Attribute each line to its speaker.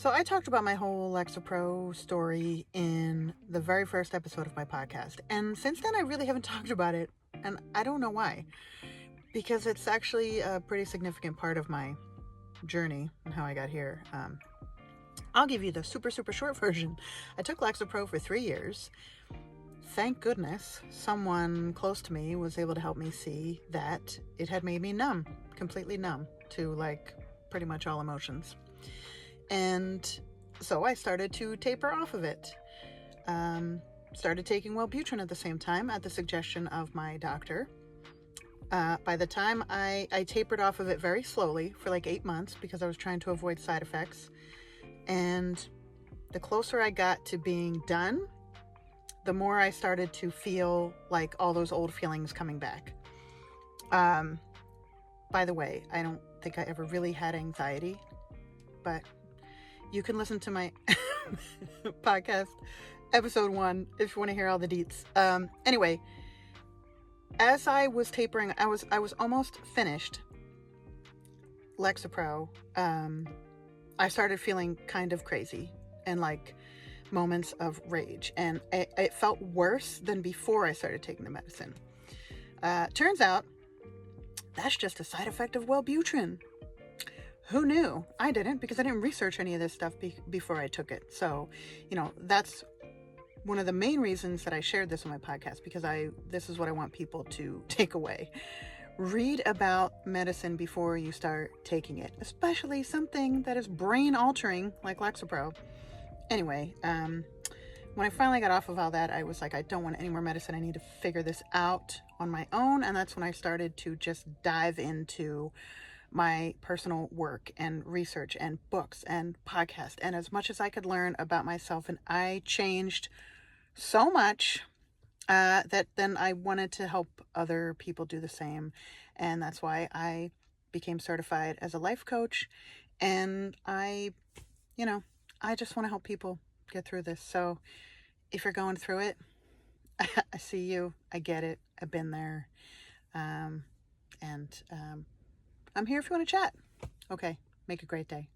Speaker 1: So I talked about my whole Lexapro story in the very first episode of my podcast. And since then, I really haven't talked about it. And I don't know why. Because it's actually a pretty significant part of my journey and how I got here. I'll give you the super short version. I took Lexapro for 3 years. Thank goodness someone close to me was able to help me see that it had made me numb, completely numb to like pretty much all emotions. And so I started to taper off of it. Started taking Wellbutrin at the same time at the suggestion of my doctor. By the time I tapered off of it very slowly for like 8 months because I was trying to avoid side effects. And the closer I got to being done, the more I started to feel like all those old feelings coming back. By the way, I don't think I ever really had anxiety, but you can listen to my podcast, episode 1, if you want to hear all the deets. Anyway, as I was tapering, I was almost finished Lexapro. I started feeling kind of crazy and like moments of rage, and it felt worse than before I started taking the medicine. Turns out that's just a side effect of Wellbutrin. Who knew? I didn't, because I didn't research any of this stuff before I took it. So, that's one of the main reasons that I shared this on my podcast, because this is what I want people to take away. Read about medicine before you start taking it, especially something that is brain altering like Lexapro. Anyway, when I finally got off of all that, I was like, I don't want any more medicine. I need to figure this out on my own. And that's when I started to just dive into my personal work and research and books and podcast and as much as I could learn about myself. And I changed so much that then I wanted to help other people do the same. And that's why I became certified as a life coach. And I just want to help people get through this. So if you're going through it, I see you. I get it. I've been there. I'm here if you want to chat. Okay. Make a great day.